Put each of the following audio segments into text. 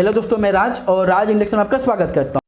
Hello दोस्तों, मैं राज और राज इंडक्शन में आपका स्वागत करता हूं।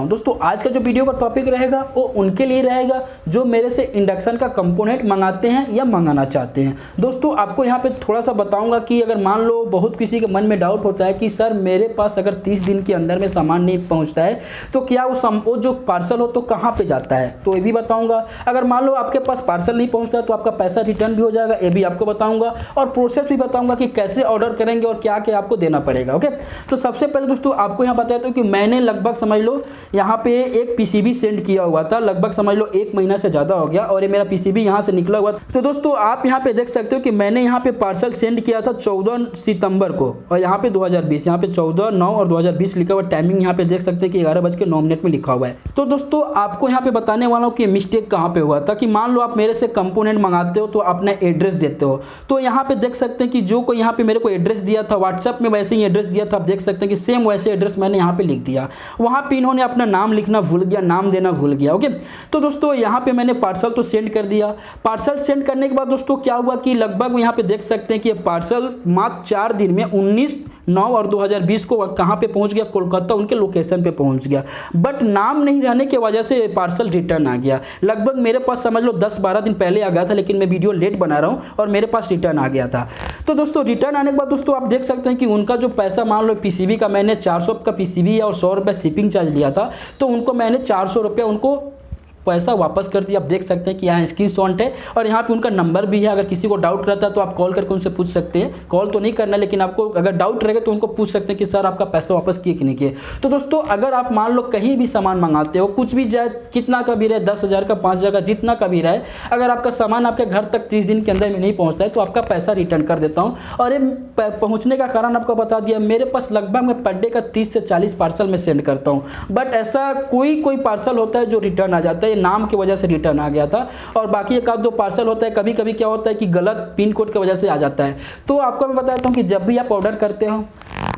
दोस्तों आज का जो वीडियो का टॉपिक रहेगा वो उनके लिए रहेगा जो मेरे से इंडक्शन का कंपोनेंट मंगाते हैं या मंगाना चाहते हैं। दोस्तों आपको यहाँ पे थोड़ा सा बताऊंगा कि अगर मान लो बहुत किसी के मन में डाउट होता है कि सर मेरे पास अगर 30 दिन के अंदर में सामान नहीं पहुँचता है तो क्या वो जो पार्सल हो तो कहाँ पर जाता है, तो ये भी बताऊँगा। अगर मान लो आपके पास पार्सल नहीं पहुँचता है तो आपका पैसा रिटर्न भी हो जाएगा, ये भी आपको बताऊँगा। और प्रोसेस भी बताऊँगा कि कैसे ऑर्डर करेंगे और क्या क्या आपको देना पड़ेगा। ओके, तो सबसे पहले दोस्तों आपको यहाँ बताया था कि मैंने लगभग समझ लो यहाँ पे एक पीसीबी सेंड किया हुआ था, लगभग समझ लो 1 महीना से ज़्यादा हो गया और ये मेरा पीसीबी यहाँ से निकला हुआ था। तो दोस्तों आप यहाँ पे देख सकते हो कि मैंने यहाँ पे पार्सल सेंड किया था 14 सितंबर को और यहाँ पे 2020, यहाँ पे 14/9 और 2020 लिखा हुआ। टाइमिंग यहाँ पे देख सकते हैं कि 11:09 में लिखा हुआ है। तो दोस्तों आपको यहाँ पे बताने वाला हूँ कि मिस्टेक कहाँ पे हुआ था। कि मान लो आप मेरे से कंपोनेंट मंगाते हो तो अपना एड्रेस देते हो, तो यहाँ पे देख सकते हैं कि जो कोई यहाँ पे मेरे को एड्रेस दिया था व्हाट्सएप में वैसे ही एड्रेस दिया था। आप देख सकते हैं कि सेम वैसे एड्रेस मैंने यहाँ पे लिख दिया। वहाँ पे इन्होंने अपना नाम लिखना भूल गया, नाम देना भूल गया। ओके, तो दोस्तों यहाँ पे मैंने पार्सल तो सेंड कर दिया। पार्सल सेंड करने के बाद दोस्तों क्या हुआ कि लगभग यहाँ पे देख सकते हैं कि ये पार्सल मात्र 4 दिन में 19/9 और 2020 को कहाँ पे पहुँच गया, कोलकाता उनके लोकेशन पे पहुँच गया। बट नाम नहीं रहने की वजह से पार्सल रिटर्न आ गया। लगभग मेरे पास समझ लो 10-12 दिन पहले आ गया था, लेकिन मैं वीडियो लेट बना रहा हूँ और मेरे पास रिटर्न आ गया था। तो दोस्तों रिटर्न आने के बाद दोस्तों आप देख सकते हैं कि उनका जो पैसा, मान लो पीसीबी का मैंने 400 का पीसीबी और 100 रुपये शिपिंग चार्ज लिया था, तो उनको मैंने 400 रुपये उनको पैसा वापस कर दिया। आप देख सकते हैं कि यहाँ स्क्रीनशॉट है और यहाँ पे उनका नंबर भी है। अगर किसी को डाउट रहता है तो आप कॉल करके उनसे पूछ सकते हैं। कॉल तो नहीं करना, लेकिन आपको अगर डाउट रहेगा तो उनको पूछ सकते हैं कि सर आपका पैसा वापस किए कि नहीं किए। तो दोस्तों अगर आप मान लो कहीं भी सामान मंगाते हो, कुछ भी जाए, कितना का भी रहे, 10,000 का, 5,000 का, जितना का भी रहे, अगर आपका सामान आपके घर तक 30 दिन के अंदर में नहीं पहुँचता है तो आपका पैसा रिटर्न कर देता हूँ। और ये पहुँचने का कारण आपको बता दिया। मेरे पास लगभग मैं पर डे का 30 से 40 पार्सल में सेंड करता हूँ, बट ऐसा कोई पार्सल होता है जो रिटर्न आ जाता है, नाम की वजह से रिटर्न आ गया था। और बाकी एक आध दो पार्सल होता है, कभी कभी क्या होता है कि गलत पिन कोड की वजह से आ जाता है। तो आपको मैं बताता हूँ कि जब भी आप ऑर्डर करते हो,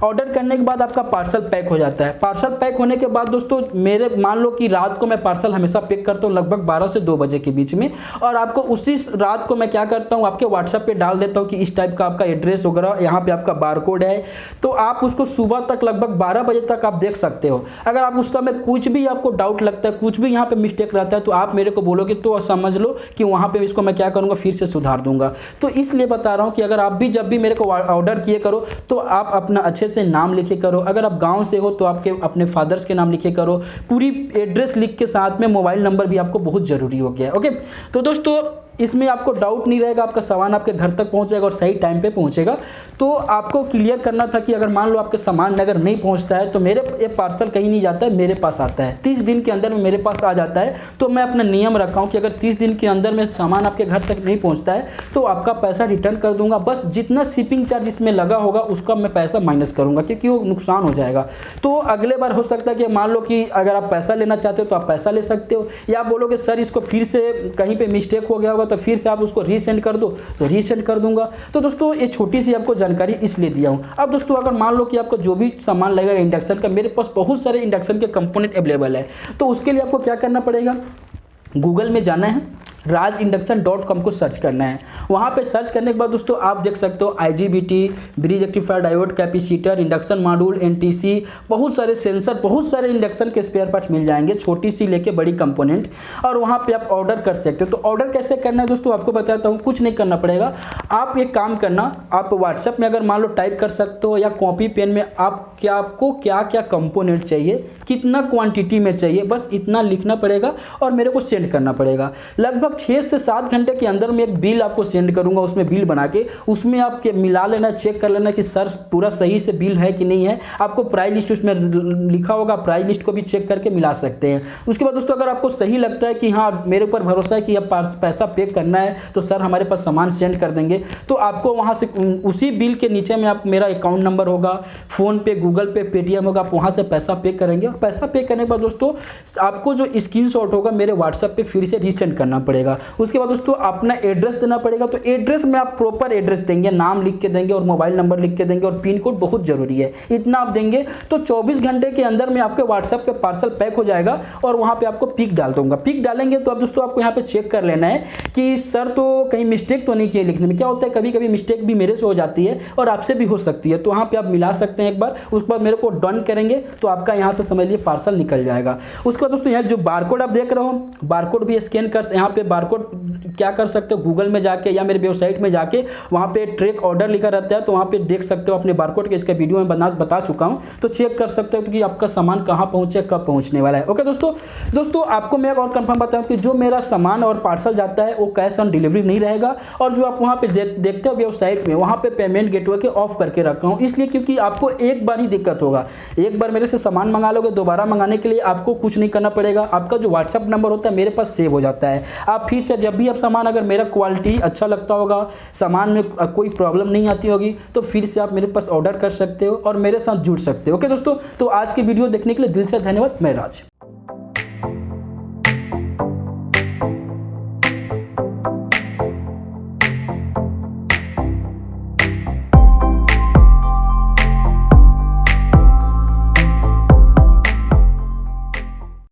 ऑर्डर करने के बाद आपका पार्सल पैक हो जाता है। पार्सल पैक होने के बाद दोस्तों मेरे मान लो कि रात को मैं पार्सल हमेशा पैक करता हूँ लगभग 12 से 2 बजे के बीच में, और आपको उसी रात को मैं क्या करता हूँ आपके व्हाट्सएप पे डाल देता हूँ कि इस टाइप का आपका एड्रेस वगैरह, यहाँ पे आपका बारकोड है। तो आप उसको सुबह तक लगभग 12 बजे तक आप देख सकते हो। अगर आप उस समय कुछ भी आपको डाउट लगता है, कुछ भी यहाँ पे मिस्टेक रहता है, तो आप मेरे को बोलोगे तो समझ लो कि वहाँ पे इसको मैं क्या करूँगा, फिर से सुधार दूंगा। तो इसलिए बता रहा हूँ कि अगर आप भी जब भी मेरे को ऑर्डर किए करो तो आप अपना अच्छे से नाम लिखे करो। अगर आप गांव से हो तो आपके अपने फादर्स के नाम लिखे करो, पूरी एड्रेस लिख के साथ में मोबाइल नंबर भी आपको बहुत ज़रूरी हो गया है। ओके, तो दोस्तों इसमें आपको डाउट नहीं रहेगा, आपका सामान आपके घर तक पहुंचेगा और सही टाइम पे पहुंचेगा। तो आपको क्लियर करना था कि अगर मान लो आपके सामान अगर नहीं पहुंचता है तो मेरे ये पार्सल कहीं नहीं जाता है, मेरे पास आता है। 30 दिन के अंदर में मेरे पास आ जाता है। तो मैं अपना नियम रखा हूँ कि अगर 30 दिन के अंदर में सामान आपके घर तक नहीं पहुँचता है तो आपका पैसा रिटर्न कर दूँगा। बस जितना शिपिंग चार्ज इसमें लगा होगा उसका मैं पैसा माइनस करूँगा, क्योंकि वो नुकसान हो जाएगा। तो अगले बार हो सकता है कि मान लो कि अगर आप पैसा लेना चाहते हो तो आप पैसा ले सकते हो, या बोलोगे सर इसको फिर से कहीं पर मिस्टेक हो गया होगा तो फिर आप उसको रीसेंड कर दो तो रीसेंड कर दूंगा। तो दोस्तों ये छोटी सी आपको जानकारी इसलिए दिया हूं। अब दोस्तों अगर मान लो कि आपको जो भी सामान लगेगा इंडक्शन का, मेरे पास बहुत सारे इंडक्शन के कंपोनेंट अवेलेबल है। तो उसके लिए आपको क्या करना पड़ेगा, गूगल में जाना है, rajiinduction.com को सर्च करना है। वहाँ पे सर्च करने के बाद दोस्तों आप देख सकते हो I.G.B.T, bridge rectifier diode, capacitor, induction module, NTC, बहुत सारे सेंसर, बहुत सारे इंडक्शन के स्पेयर पार्ट्स मिल जाएंगे, छोटी सी लेके बड़ी कंपोनेंट। और वहाँ पे आप ऑर्डर कर सकते हो। तो ऑर्डर कैसे करना है दोस्तों आपको बताता हूँ। कुछ नहीं करना पड़ेगा, आप एक काम करना, आप व्हाट्सएप में अगर मान लो टाइप कर सकते हो या कॉपी पेन में आपको क्या क्या कंपोनेंट चाहिए, कितना क्वांटिटी में चाहिए, बस इतना लिखना पड़ेगा और मेरे को सेंड करना पड़ेगा। लगभग 6 से 7 घंटे के अंदर में एक बिल आपको सेंड करूंगा, उसमें बिल बना के उसमें आप मिला लेना, चेक कर लेना कि सर पूरा सही से बिल है कि नहीं है। आपको प्राइस लिस्ट उसमें लिखा होगा, प्राइस लिस्ट को भी चेक करके मिला सकते हैं। उसके बाद दोस्तों अगर आपको सही लगता है कि हाँ मेरे ऊपर भरोसा है कि अब पैसा पे करना है तो सर हमारे पास सामान सेंड कर देंगे, तो आपको वहाँ से उसी बिल के नीचे में आप मेरा अकाउंट नंबर होगा, फ़ोन पे, गूगल पे, पेटीएम होगा, आप वहाँ से पैसा पे करेंगे। और पैसा पे करने के बाद दोस्तों आपको जो स्क्रीनशॉट होगा मेरे व्हाट्सएप पे फिर से रीसेंड करना पड़ेगा। पड़ेगा। उसके बाद दोस्तों अपना एड्रेस देना पड़ेगा। तो एड्रेस में आप प्रॉपर एड्रेस देंगे, नाम लिख के देंगे और मोबाइल नंबर लिख के देंगे और पिन कोड बहुत जरूरी है, इतना आप देंगे तो 24 घंटे के अंदर में आपके व्हाट्सएप पे पार्सल पैक हो जाएगा और वहां पे आपको पिक डाल दूंगा। पिक डालेंगे तो अब दोस्तों आपको यहाँ पे चेक कर लेना है कि सर तो कहीं मिस्टेक तो नहीं किए लिखने में। क्या होता है कभी कभी मिस्टेक भी मेरे से हो जाती है और आपसे भी हो सकती है, तो वहाँ पे आप मिला सकते हैं एक बार। उसके बाद मेरे को डन करेंगे तो आपका यहाँ से समझ लीजिए पार्सल निकल जाएगा। उसके बाद दोस्तों यहाँ जो बारकोड आप देख रहे हो, बारकोड भी स्कैन कर, यहाँ पे बारकोड क्या कर सकते हो, गूगल में जाके या मेरे वेबसाइट में जाके वहाँ पे ट्रैक ऑर्डर लिखा रहता है, तो वहाँ पे देख सकते हो अपने बारकोड के, इसका वीडियो में बता चुका हूँ, तो चेक कर सकते हो कि आपका सामान कहाँ पहुँचे, कब पहुँचने वाला है। ओके दोस्तों आपको मैं एक और कंफर्म बताऊँ कि जो मेरा सामान और पार्सल जाता है वो कैश ऑन डिलीवरी नहीं रहेगा, और जो आप वहाँ पे देखते हो वेबसाइट में, वहाँ पे पेमेंट गेटवे के ऑफ करके रखा हूँ, इसलिए क्योंकि आपको एक बार ही दिक्कत होगा। एक बार मेरे से सामान मंगा लोगे, दोबारा मंगाने के लिए आपको कुछ नहीं करना पड़ेगा, आपका जो व्हाट्सअप नंबर होता है मेरे पास सेव हो जाता है। आप फिर से जब भी आप सामान, अगर मेरा क्वालिटी अच्छा लगता होगा, सामान में कोई प्रॉब्लम नहीं आती होगी, तो फिर से आप मेरे पास ऑर्डर कर सकते हो और मेरे साथ जुड़ सकते हो। ओके दोस्तों, तो आज की वीडियो देखने के लिए दिल से धन्यवाद। मैं राज।